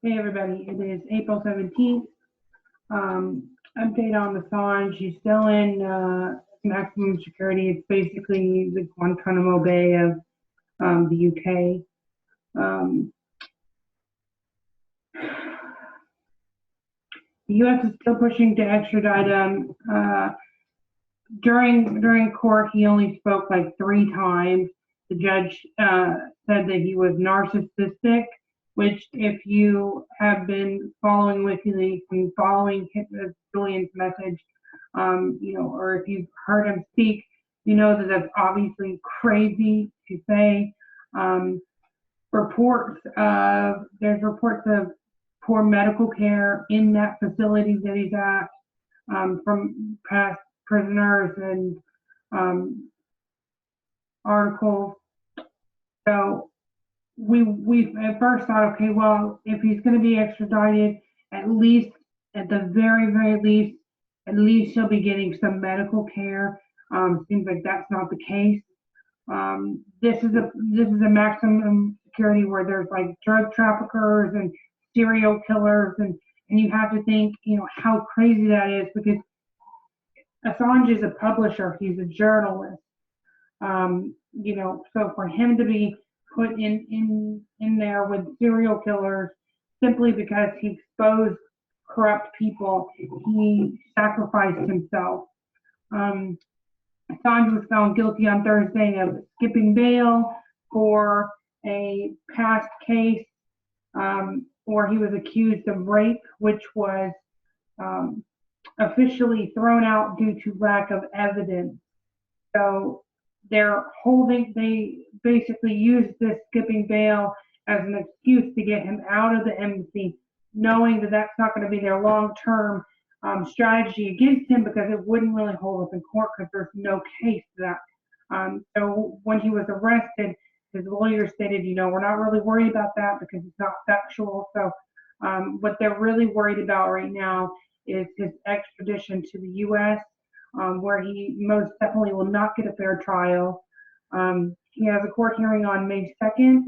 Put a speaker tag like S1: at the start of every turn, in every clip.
S1: Hey everybody, it is April 17th. Update on Assange. He's still in maximum security. It's basically the Guantanamo Bay of the UK. The US is still pushing to extradite him. During court, he only spoke like 3 times. The judge said that he was narcissistic, which, if you have been following Wikileaks and following Julian's message, or if you've heard him speak, you know that that's obviously crazy to say. There's reports of poor medical care in that facility that he's at, from past prisoners and articles. So we at first thought, okay, well, if he's going to be extradited, at the very least, at least he'll be getting some medical care. Seems like that's not the case. This is a maximum security where there's like drug traffickers and serial killers, and you have to think, how crazy that is, because Assange is a publisher, he's a journalist. So for him to be put in there with serial killers simply because he exposed corrupt people, he sacrificed himself. Assange was found guilty on Thursday of skipping bail for a past case where he was accused of rape, which was officially thrown out due to lack of evidence. So they basically used this skipping bail as an excuse to get him out of the embassy, knowing that that's not going to be their long-term strategy against him, because it wouldn't really hold up in court because there's no case to that. So when he was arrested, his lawyer stated, we're not really worried about that because it's not factual. So what they're really worried about right now is his extradition to the U.S., where he most definitely will not get a fair trial. He has a court hearing on May 2nd,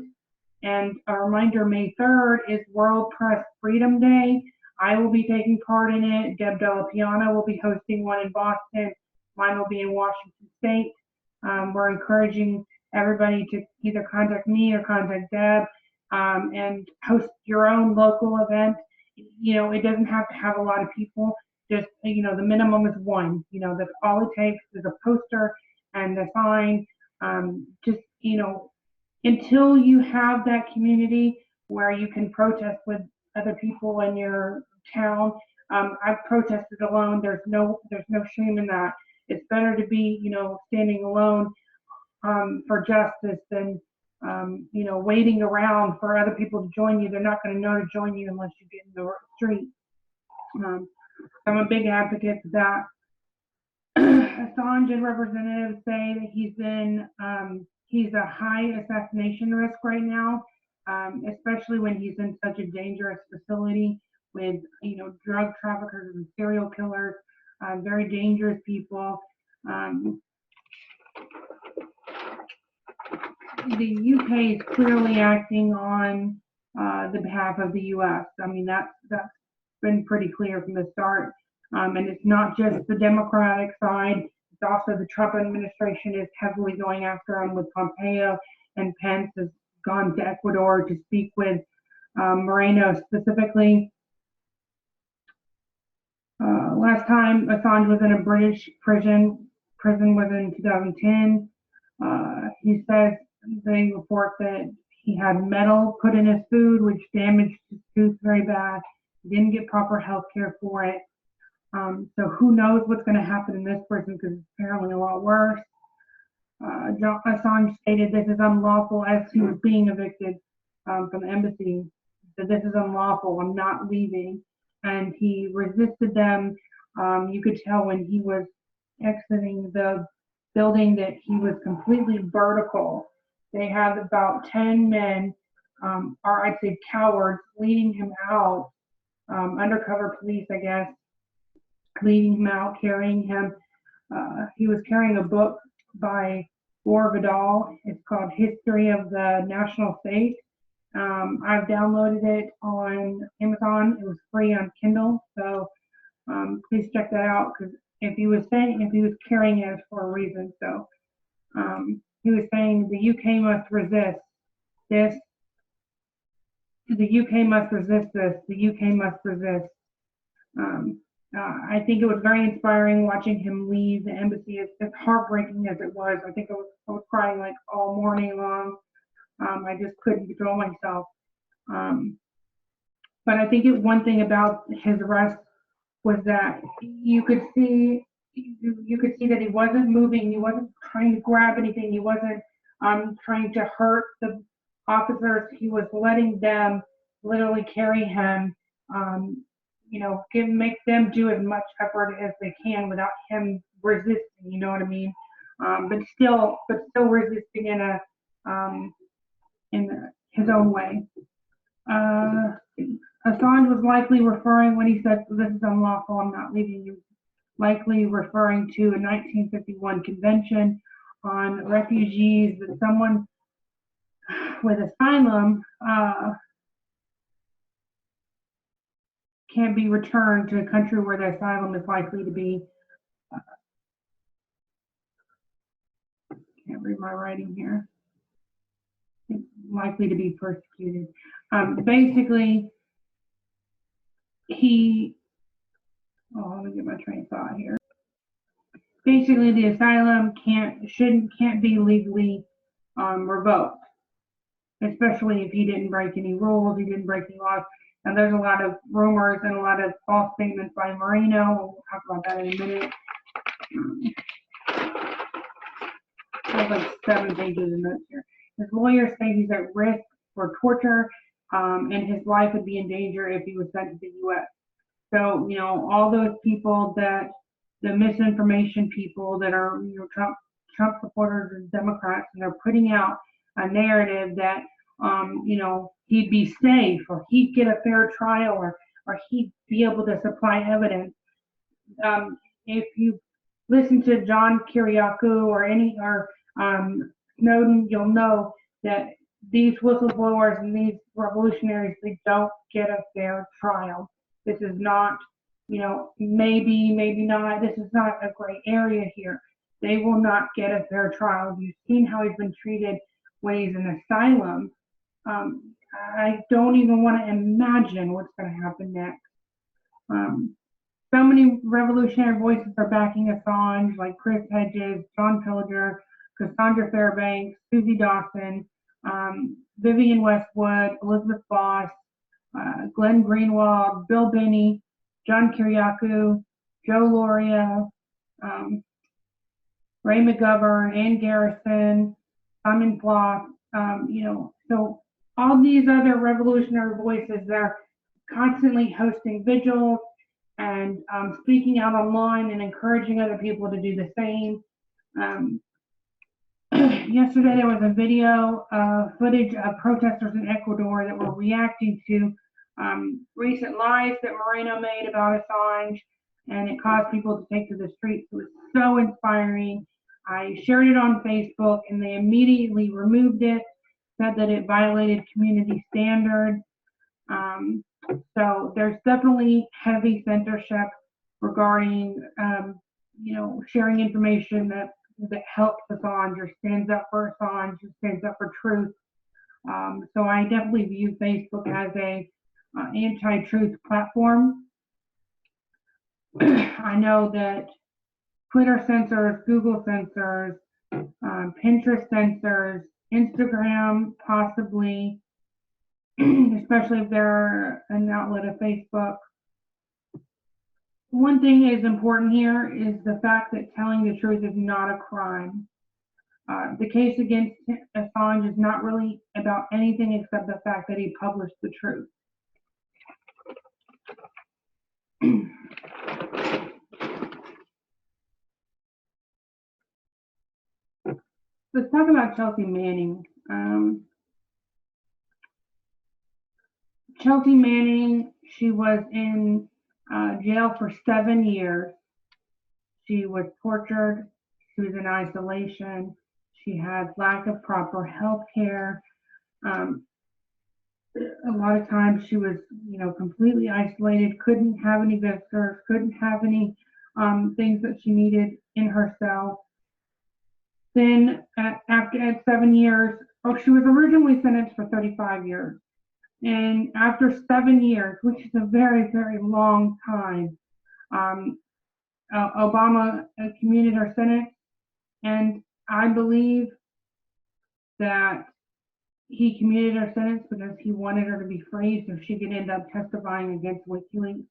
S1: and a reminder, May 3rd is World Press Freedom Day. I will be taking part in it. Deb Della Piana will be hosting one in Boston. Mine will be in Washington State. We're encouraging everybody to either contact me or contact Deb and host your own local event. It doesn't have to have a lot of people. Just, the minimum is 1. That's all it takes is a poster and a sign. Until you have that community where you can protest with other people in your town. I've protested alone. There's no shame in that. It's better to be, standing alone for justice than, waiting around for other people to join you. They're not going to know to join you unless you get in the street. I'm a big advocate for that. Assange and representatives say that he's a high assassination risk right now, especially when he's in such a dangerous facility with, drug traffickers and serial killers, very dangerous people. The UK is clearly acting on the behalf of the US. I mean, that's been pretty clear from the start. And it's not just the Democratic side, it's also the Trump administration is heavily going after him, with Pompeo and Pence has gone to Ecuador to speak with Moreno specifically. Last time Assange was in a British prison was in 2010. He says they report that he had metal put in his food, which damaged his tooth very bad. He didn't get proper health care for it. So who knows what's going to happen in this prison, because it's apparently a lot worse. Assange stated this is unlawful as he was being evicted from the embassy. So this is unlawful. I'm not leaving. And he resisted them. You could tell when he was exiting the building that he was completely vertical. They had about 10 men, or I'd say cowards, leading him out, undercover police, I guess, leading him out, carrying him. He was carrying a book by Gore Vidal. It's called History of the National State. I've downloaded it on Amazon. It was free on Kindle, so please check that out, because if he was carrying it for a reason. So he was saying the UK must resist this. The UK must resist this. The UK must resist. Um, I think it was very inspiring watching him leave the embassy. As heartbreaking as it was, I think I was crying like all morning long. I just couldn't control myself. Um, but I think one thing about his arrest was that you could see that he wasn't moving. He wasn't trying to grab anything. He wasn't trying to hurt the officers. He was letting them literally carry him. Make them do as much effort as they can without him resisting. You know what I mean? But still resisting in his own way. Assange was likely referring, when he said this is unlawful, I'm not leaving you, likely referring to a 1951 convention on refugees, that someone with asylum can be returned to a country where the asylum is likely to be, can't read my writing here, likely to be persecuted. Basically, let me get my train of thought here. Basically, the asylum can't be legally revoked, especially if he didn't break any rules, he didn't break any laws. And there's a lot of rumors and a lot of false statements by Moreno. We'll talk about that in a minute. I have like 7 pages of notes here. His lawyers say he's at risk for torture, and his life would be in danger if he was sent to the U.S. So, all those people the misinformation people that are, Trump supporters and Democrats, and they're putting out a narrative that, he'd be safe, or he'd get a fair trial, or he'd be able to supply evidence. If you listen to John Kiriakou or Snowden, you'll know that these whistleblowers and these revolutionaries, they don't get a fair trial. This is not, maybe not. This is not a gray area here. They will not get a fair trial. You've seen how he's been treated when he's in asylum. I don't even want to imagine what's going to happen next. So many revolutionary voices are backing Assange, like Chris Hedges, John Pilger, Cassandra Fairbanks, Susie Dawson, Vivian Westwood, Elizabeth Voss, Glenn Greenwald, Bill Binney, John Kiriakou, Joe Lauria, Ray McGovern, Ann Garrison, Simon Block, so all these other revolutionary voices, they're constantly hosting vigils and speaking out online and encouraging other people to do the same. Yesterday there was a video footage of protesters in Ecuador that were reacting to recent lies that Moreno made about Assange, and it caused people to take to the streets. It was so inspiring. I shared it on Facebook, and they immediately removed it, said that it violated community standards. So there's definitely heavy censorship regarding, sharing information that helps Assange or stands up for Assange or stands up for truth. So I definitely view Facebook as a anti-truth platform. I know that Twitter censors, Google censors, Pinterest censors, Instagram possibly, especially if they're an outlet of Facebook. One thing is important here is the fact that telling the truth is not a crime. The case against Assange is not really about anything except the fact that he published the truth. Let's talk about Chelsea Manning. Chelsea Manning, she was in jail for 7 years. She was tortured. She was in isolation. She had lack of proper health care. a lot of times she was, completely isolated, couldn't have any visitors, couldn't have any things that she needed in her cell. Then at 7 years, she was originally sentenced for 35 years. And after 7 years, which is a very, very long time, um, Obama commuted her sentence. And I believe that he commuted her sentence because he wanted her to be free so she could end up testifying against Wikileaks.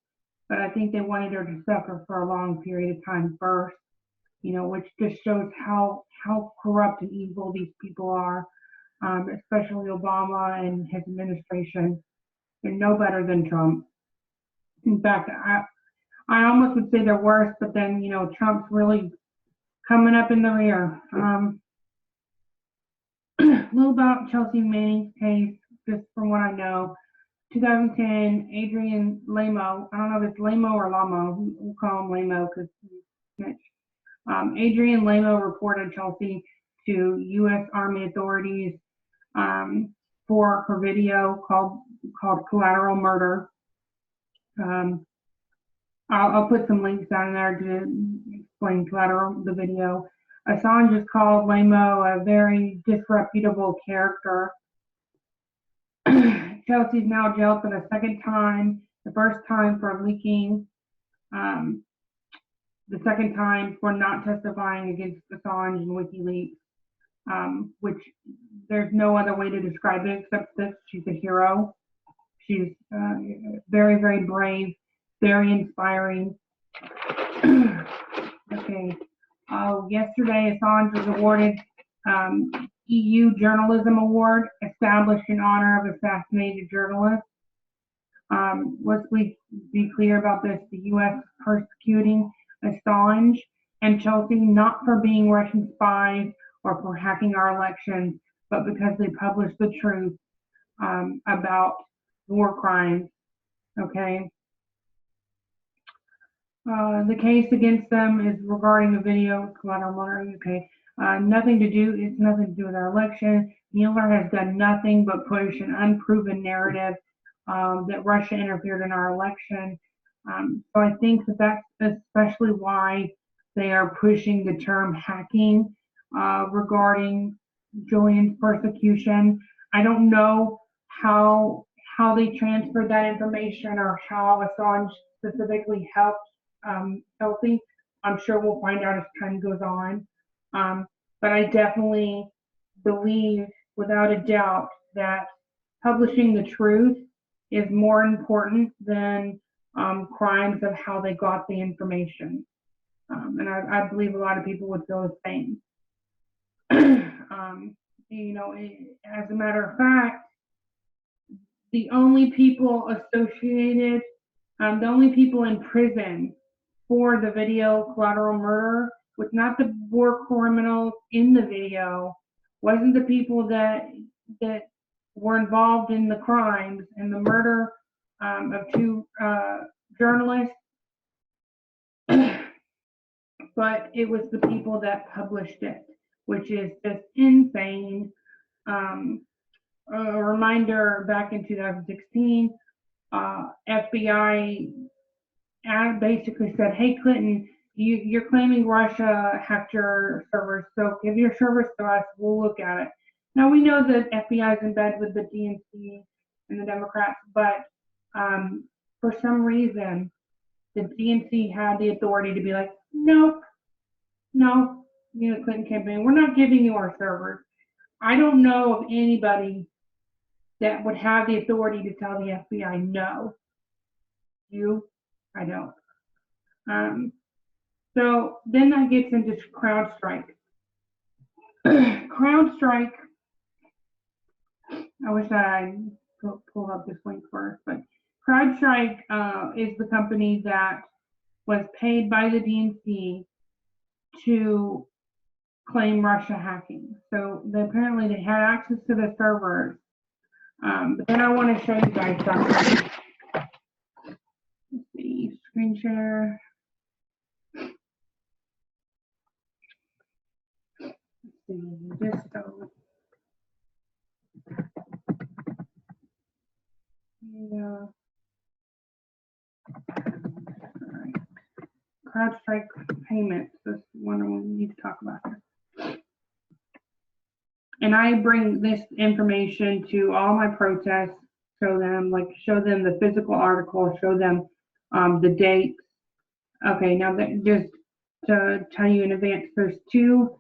S1: But I think they wanted her to suffer for a long period of time first, which just shows how corrupt and evil these people are, especially Obama and his administration. They're no better than Trump. In fact, I almost would say they're worse, but then, Trump's really coming up in the rear. A little about Chelsea Manning's case, just from what I know. 2010, Adrian Lamo, I don't know if it's Lamo or Lamo, we'll call him Lamo because he's snitched. Adrian Lamo reported Chelsea to U.S. Army authorities for her video called Collateral Murder. I'll put some links down there to explain the video. Assange has called Lamo a very disreputable character. Chelsea's now jailed for the second time, the first time for leaking, the second time for not testifying against Assange and WikiLeaks, which there's no other way to describe it except this. She's a hero. She's very, very brave, very inspiring. Okay. Yesterday, Assange was awarded EU Journalism Award, established in honor of assassinated journalists. Let's be clear about this. The U.S. is persecuting Assange and Chelsea not for being Russian spies or for hacking our elections, but because they published the truth about war crimes. Okay. The case against them is regarding a video, collateral murder. Okay. It's nothing to do with our election. Mueller has done nothing but push an unproven narrative that Russia interfered in our election. So I think that's especially why they are pushing the term hacking regarding Julian's persecution. I don't know how they transferred that information or how Assange specifically helped Chelsea. I'm sure we'll find out as time goes on. But I definitely believe, without a doubt, that publishing the truth is more important than crimes of how they got the information. And I believe a lot of people would feel the same. As a matter of fact, the only people associated, the only people in prison for the video Collateral Murder was not the war criminals in the video, wasn't the people that were involved in the crimes and the murder of two journalists, but it was the people that published it, which is just insane. A reminder, back in 2016, FBI basically said, hey, Clinton, you're claiming Russia hacked your servers, so give your servers to us, we'll look at it. Now, we know that FBI is in bed with the DNC and the Democrats, but for some reason, the DNC had the authority to be like, nope, no, Clinton campaign, we're not giving you our servers. I don't know of anybody that would have the authority to tell the FBI no. I don't. So then that gets into CrowdStrike. CrowdStrike, I wish I pulled up this link first, but CrowdStrike is the company that was paid by the DNC to claim Russia hacking. So apparently they had access to the servers. But then I want to show you guys something. Let's see, screen share. Let's see, Yeah. Alright. CrowdStrike payments. This one we need to talk about here. And I bring this information to all my protests, show them the physical article, show them the dates. Okay, now that just to tell you in advance, there's two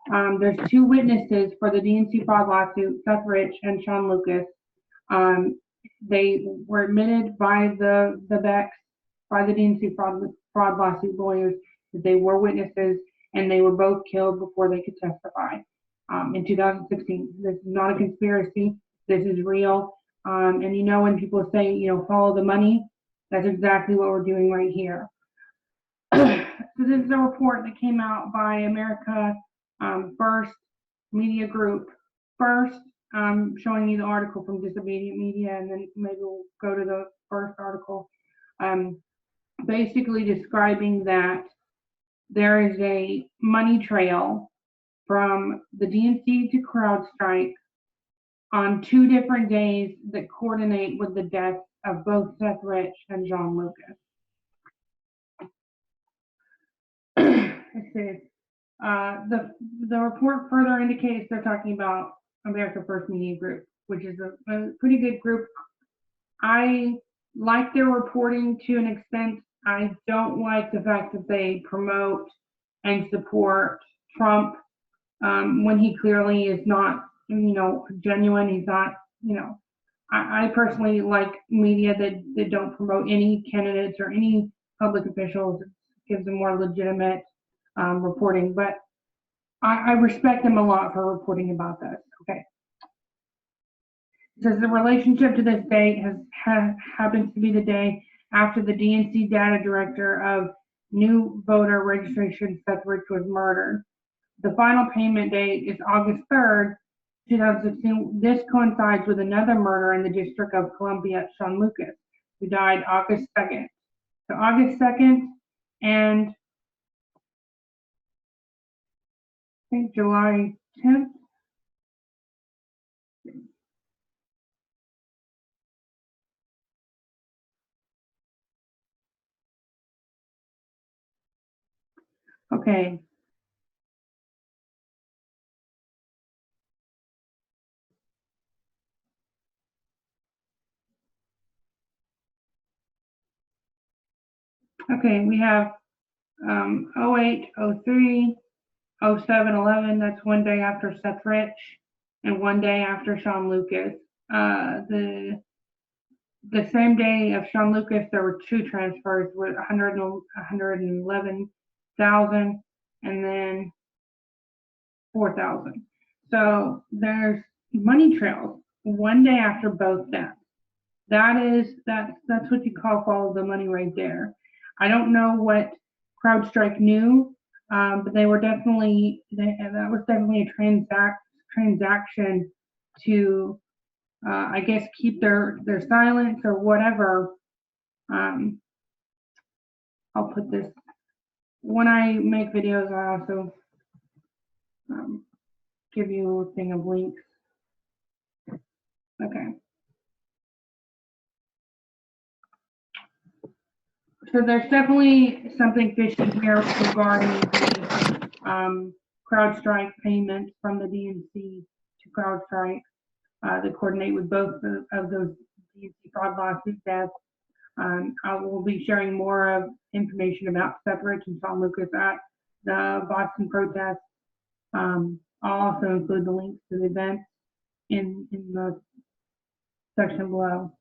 S1: witnesses for the DNC fraud lawsuit, Seth Rich and Sean Lucas. They were admitted by the Becks, by the DNC fraud lawsuit lawyers, that they were witnesses, and they were both killed before they could testify in 2016. This is not a conspiracy. This is real. And when people say, follow the money, that's exactly what we're doing right here. So this is a report that came out by America First Media Group. First, showing you the article from Disobedient Media, and then maybe we'll go to the first article. Basically describing that there is a money trail from the DNC to CrowdStrike on 2 different days that coordinate with the death of both Seth Rich and John Lucas. It says, the report further indicates they're talking about America First Media Group, which is a pretty good group. I like their reporting to an extent. I don't like the fact that they promote and support Trump when he clearly is not, genuine. He's not, I personally like media that don't promote any candidates or any public officials. It gives them more legitimate reporting, but I respect them a lot for reporting about this. Okay. It says the relationship to this date happens to be the day after the DNC data director of new voter registration, Seth Rich, was murdered. The final payment date is August 3rd, 2016. This coincides with another murder in the District of Columbia, Sean Lucas, who died August 2nd. So August 2nd and I think July 10th. Okay. Okay, we have 08, 03, 07, 11. That's one day after Seth Rich and one day after Sean Lucas. The same day of Sean Lucas, there were 2 transfers with 111,000 and then 4,000. So there's money trails one day after both deaths. That's what you call follow the money right there. I don't know what CrowdStrike knew, but they were definitely that was definitely a transaction to I guess keep their silence or whatever. I'll put this when I make videos. I also give you a thing of links. Okay. So there's definitely something fishy here regarding the CrowdStrike payments from the DNC to CrowdStrike that coordinate with both of those DNC fraud lawsuit deaths. I will be sharing more of information about Seth Rich and Sean Lucas at the Boston protest. I'll also include the links to the events in the section below.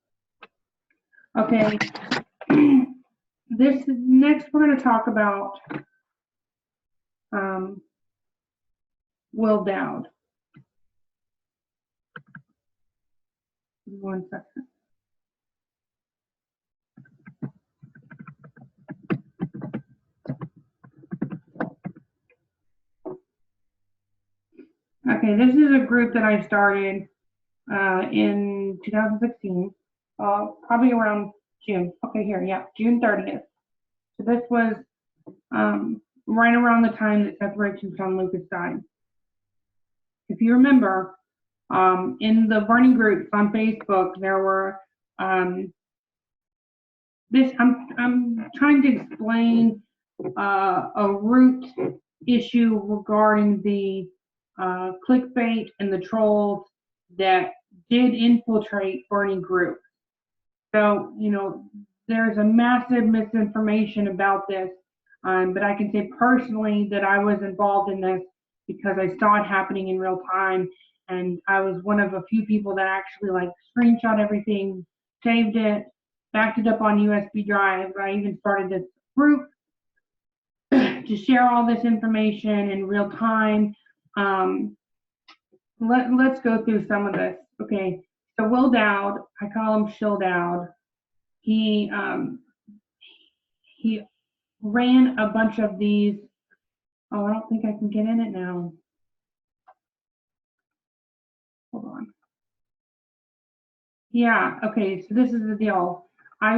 S1: Okay. This next, we're going to talk about Will Dowd. One second. Okay, this is a group that I started in 2016, probably around June. Okay, here, yeah, June 30th. So this was right around the time that Seth Rich and Sean Lucas died. If you remember, in the Bernie groups on Facebook, there were I'm trying to explain a root issue regarding the clickbait and the trolls that did infiltrate Bernie group. So, there's a massive misinformation about this, but I can say personally that I was involved in this because I saw it happening in real time, and I was one of a few people that actually screenshot everything, saved it, backed it up on USB drive. I even started this group to share all this information in real time. Let's go through some of this. Okay, so Will Dowd, I call him Shill Dowd. He ran a bunch of these. Oh, I don't think I can get in it now. Hold on. Yeah, okay, so this is the deal. I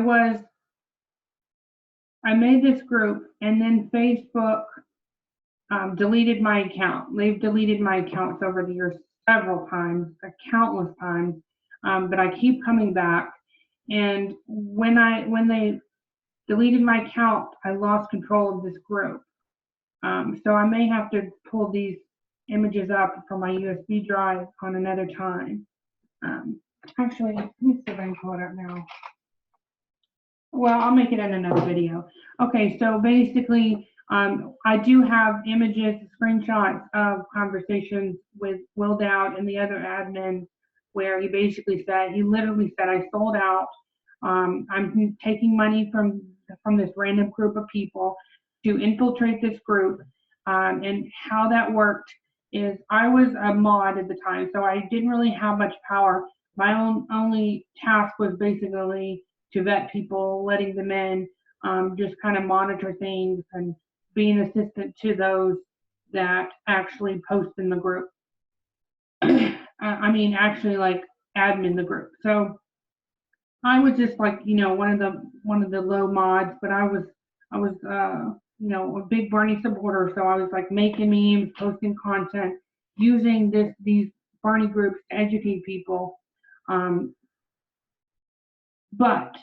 S1: made this group, and then Facebook deleted my account. They've deleted my accounts over the years several times, countless times, but I keep coming back. And when they deleted my account, I lost control of this group. So I may have to pull these images up from my USB drive on another time. Actually, let me see if I can pull it up now. Well, I'll make it in another video. Okay, so basically, I do have images, screenshots of conversations with Will Dowd and the other admin where he literally said, I sold out. I'm taking money from this random group of people to infiltrate this group. And how that worked is I was a mod at the time, so I didn't really have much power. My only task was basically to vet people, letting them in, just kind of monitor things and be an assistant to those that actually post in the group. I mean, actually admin the group. So I was just one of the low mods, but I was a big Bernie supporter. So I was making memes, posting content, using these Bernie groups to educate people. But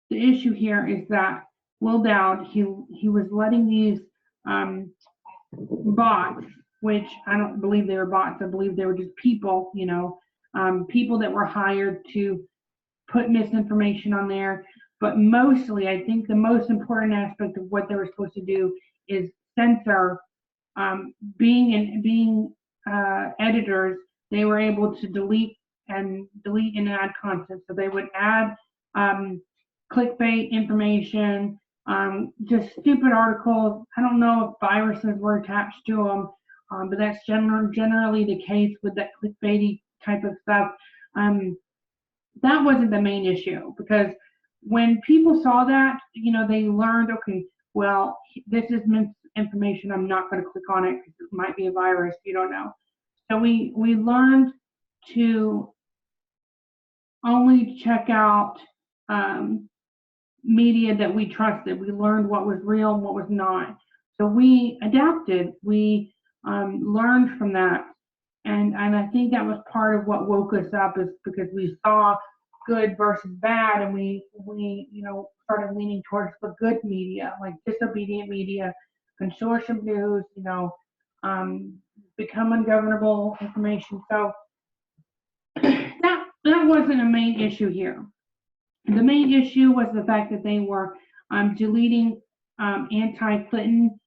S1: the issue here is that Will Dowd, he was letting these bots, which I don't believe they were bots, I believe they were just people, people that were hired to put misinformation on there. But mostly, I think the most important aspect of what they were supposed to do is censor. Being editors, they were able to delete and add content. So they would add clickbait information, just stupid articles. I don't know if viruses were attached to them, but that's generally the case with that clickbaity type of stuff. That wasn't the main issue, because when people saw that, they learned, okay, well, this is misinformation. I'm not going to click on it because it might be a virus. You don't know. So we learned to only check out media that we trusted. We learned what was real and what was not. So we adapted. We learned from that. And I think that was part of what woke us up, is because we saw good versus bad, and we started leaning towards the good media, like disobedient media, consortium news, become ungovernable information. So that wasn't a main issue here. The main issue was the fact that they were deleting anti-Clinton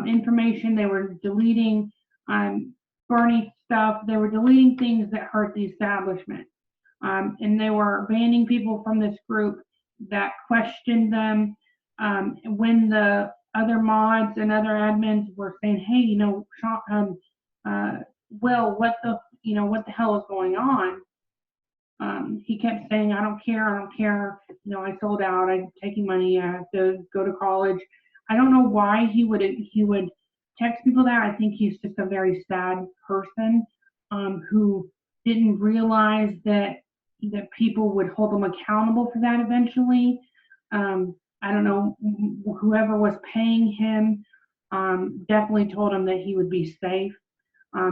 S1: information. They were deleting Bernie stuff. They were deleting things that hurt the establishment. And they were banning people from this group that questioned them. When the other mods and other admins were saying, hey, Will, what the hell is going on? He kept saying, I don't care. I sold out. I'm taking money. I have to go to college. I don't know why he would text people that. I think he's just a very sad person who didn't realize that people would hold them accountable for that eventually. I don't know, whoever was paying him definitely told him that he would be safe.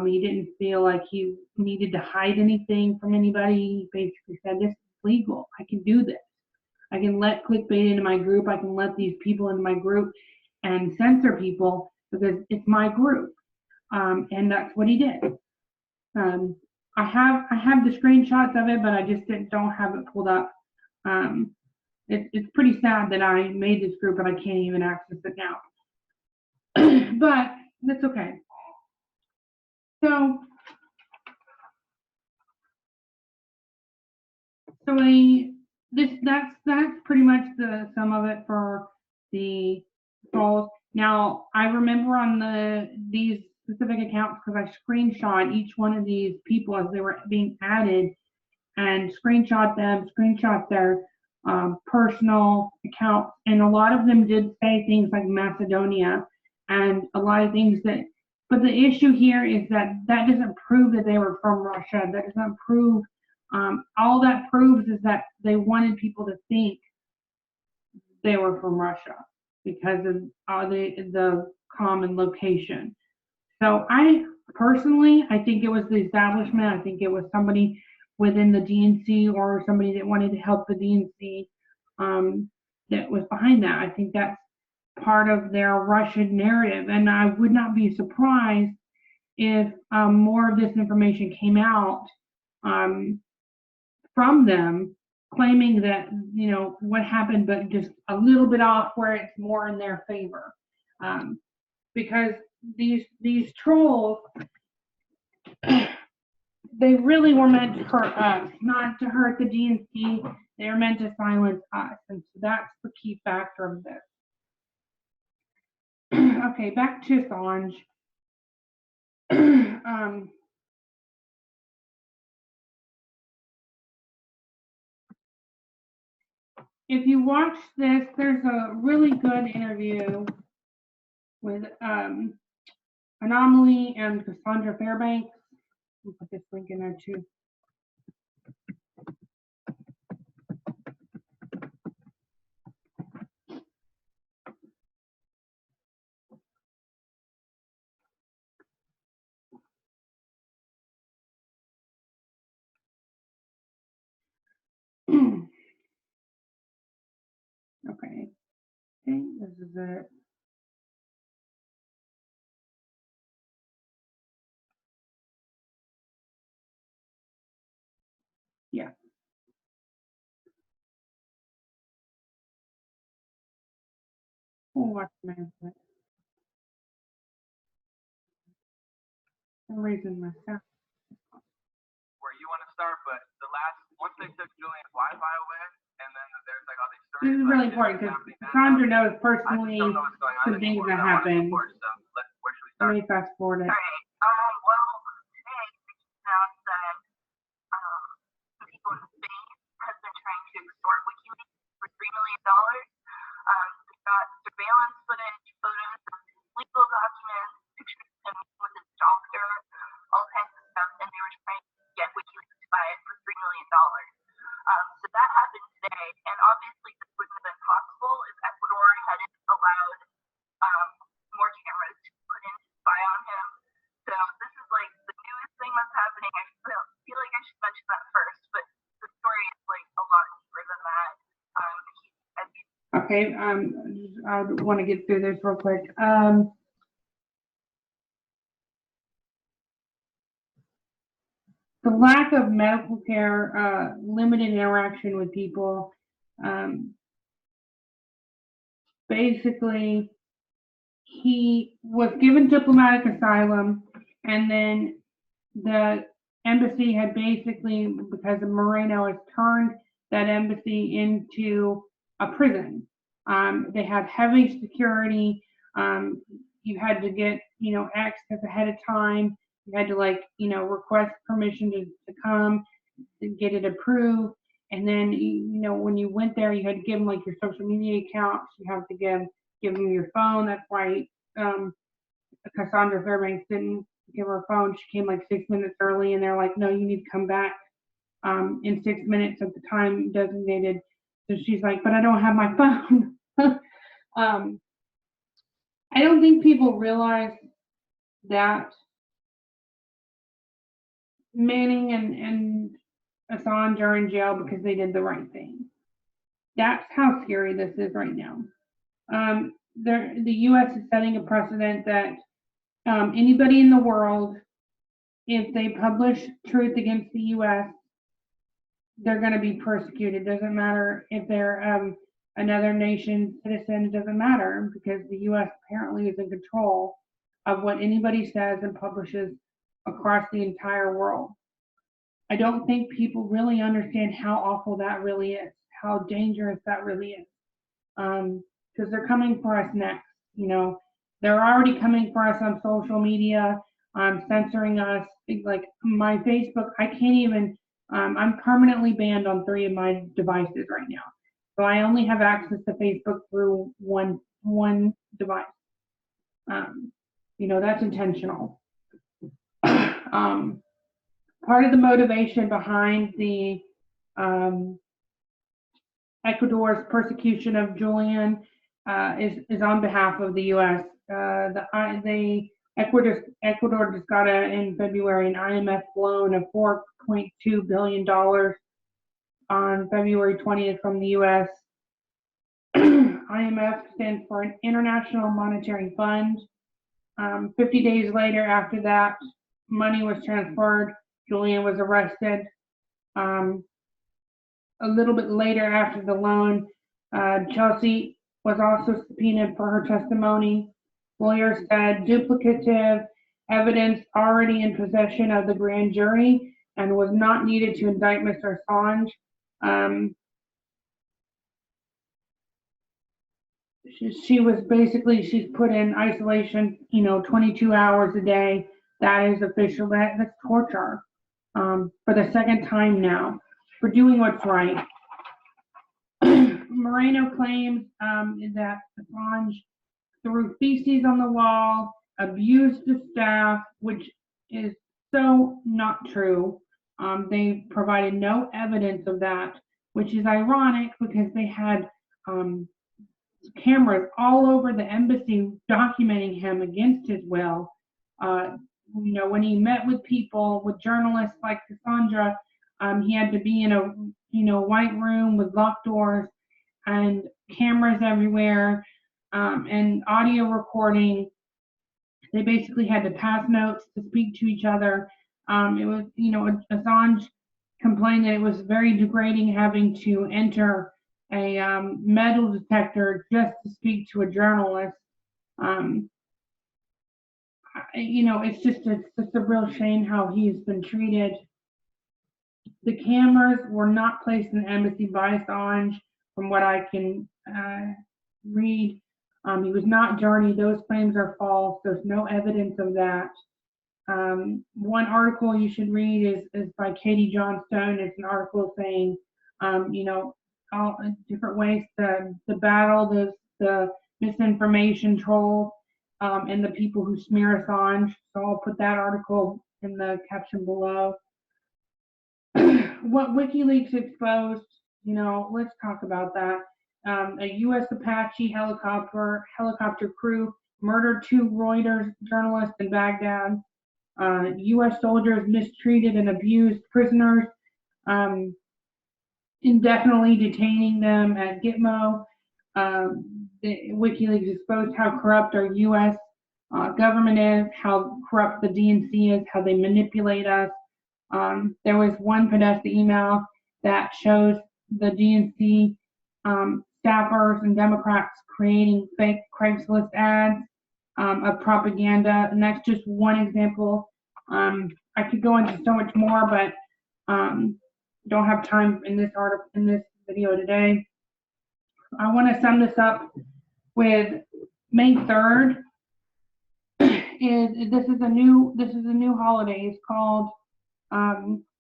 S1: He didn't feel like he needed to hide anything from anybody. He basically said, this is legal. I can do this. I can let clickbait into my group. I can let these people into my group and censor people because it's my group. And that's what he did. I have the screenshots of it, but I just don't have it pulled up. It's pretty sad that I made this group and I can't even access it now. But that's okay. So that's pretty much the sum of it for the trolls. Now I remember on these specific accounts because I screenshot each one of these people as they were being added and screenshot their personal accounts, and a lot of them did say things like Macedonia and a lot of things but the issue here is that doesn't prove that they were from Russia. That doesn't prove, all that proves is that they wanted people to think they were from Russia because of the common location. So I think it was the establishment. I think it was somebody within the DNC or somebody that wanted to help the DNC that was behind that. I think that's part of their Russian narrative, and I would not be surprised if more of this information came out from them, claiming that what happened, but just a little bit off where it's more in their favor, because these trolls, they really were meant to hurt us, not to hurt the DNC. They were meant to silence us, and so that's the key factor of this. Okay, back to Assange. If you watch this, there's a really good interview with Anomaly and Cassandra Fairbanks. I'll put this link in there too. Okay, this is it. Yeah. We'll watch a minute. For some reason, my sound.
S2: Where you want to start, but once they took Julian's Wi-Fi away, and then there's like all these stories.
S1: This is really important because Cassandra knows personally some things that happen. Let me fast forward it.
S3: Well, today we announced that some people in Spain have been trying to extort Wikileaks for $3 million. They got surveillance footage, photos of legal documents, pictures of him with his doctor, all kinds of stuff, and they were trying to get Wikileaks to buy it for $3 million. So that happened today, and obviously this wouldn't have been possible if Ecuador hadn't allowed more cameras to put in to spy on him. So this is like the newest thing that's happening. I feel like I should mention that first, but the story is like a lot deeper than that.
S1: Okay, I want to get through this real quick. The lack of medical care, limited interaction with people, basically he was given diplomatic asylum, and then the embassy had basically, because of Moreno, has turned that embassy into a prison. They have heavy security. You had to get, access ahead of time. You had to request permission to come to get it approved. And then, when you went there, you had to give them your social media accounts. You have to give them your phone. That's why Cassandra Fairbanks didn't give her phone. She came 6 minutes early, and they're like, no, you need to come back in 6 minutes at the time designated. So she's like, but I don't have my phone. I don't think people realize that Manning and Assange are in jail because they did the right thing. That's how scary this is right now. The U.S. is setting a precedent that anybody in the world, if they publish truth against the U.S., they're going to be persecuted. It doesn't matter if they're another nation's citizen. It doesn't matter because the U.S. apparently is in control of what anybody says and publishes across the entire world. I don't think people really understand how awful that really is, how dangerous that really is, because they're coming for us next. You know, they're already coming for us on social media, censoring us. Like my Facebook, I can't even. I'm permanently banned on 3 of my devices right now, so I only have access to Facebook through one device. You know, that's intentional. Part of the motivation behind the Ecuador's persecution of Julian is on behalf of the U.S. Ecuador just got in February an IMF loan of $4.2 billion on February 20th from the U.S. IMF stands for an International Monetary Fund. 50 days later, after that money was transferred, Julian was arrested. A little bit later after the loan, Chelsea was also subpoenaed for her testimony. Lawyers said duplicative evidence already in possession of the grand jury and was not needed to indict Mr. Assange. She was basically, she's put in isolation, 22 hours a day. That is official. That's torture for the second time now for doing what's right. Moreno claims that Assange threw feces on the wall, abused the staff, which is so not true. They provided no evidence of that, which is ironic because they had cameras all over the embassy documenting him against his will. When he met with people, with journalists like Cassandra, he had to be in a white room with locked doors and cameras everywhere, and audio recording. They basically had to pass notes to speak to each other. It was, Assange complained that it was very degrading having to enter a metal detector just to speak to a journalist. It's just a real shame how he's been treated. The cameras were not placed in the embassy by Assange, from what I can read. He was not dirty. Those claims are false. There's no evidence of that. One article you should read is by Katie Johnstone. It's an article saying, all different ways to battle the misinformation troll and the people who smear Assange. So I'll put that article in the caption below. What WikiLeaks exposed, let's talk about that. A U.S. Apache helicopter crew murdered 2 Reuters journalists in Baghdad. U.S. soldiers mistreated and abused prisoners, indefinitely detaining them at Gitmo. WikiLeaks exposed how corrupt our U.S. Government is, how corrupt the DNC is, how they manipulate us. There was one Podesta email that shows the DNC staffers and Democrats creating fake Craigslist ads of propaganda, and that's just one example. I could go into so much more, but don't have time in this video today. I want to sum this up with May 3rd. This is a new holiday. It's called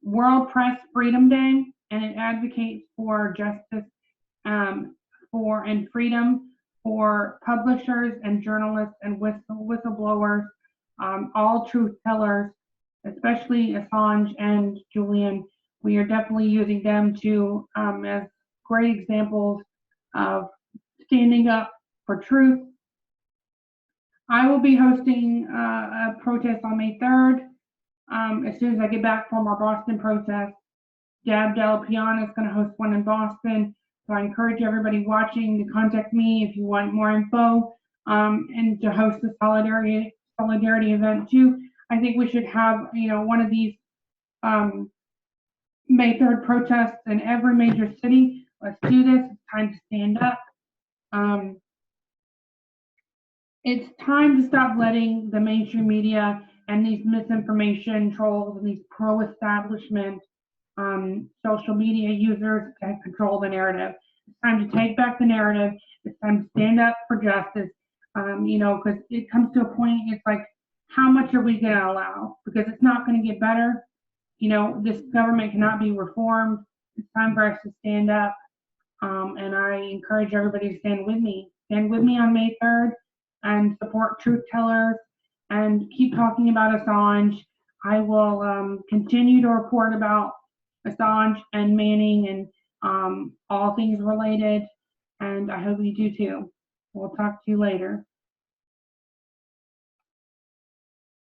S1: World Press Freedom Day, and it advocates for justice and freedom for publishers and journalists and whistleblowers, all truth tellers, especially Assange and Julian. We are definitely using them to as great examples of standing up for truth. I will be hosting a protest on May 3rd as soon as I get back from our Boston protest. Deb Della Piana is going to host one in Boston. So I encourage everybody watching to contact me if you want more info, and to host the solidarity event too. I think we should have, one of these May 3rd protests in every major city. Let's do this. It's time to stand up. It's time to stop letting the mainstream media and these misinformation trolls and these pro-establishment social media users control the narrative. It's time to take back the narrative. It's time to stand up for justice. Because it comes to a point, it's like, how much are we going to allow? Because it's not going to get better. This government cannot be reformed. It's time for us to stand up. And I encourage everybody to stand with me. Stand with me on May 3rd and support truth tellers and keep talking about Assange. I will continue to report about Assange and Manning and all things related. And I hope you do too. We'll talk to you later.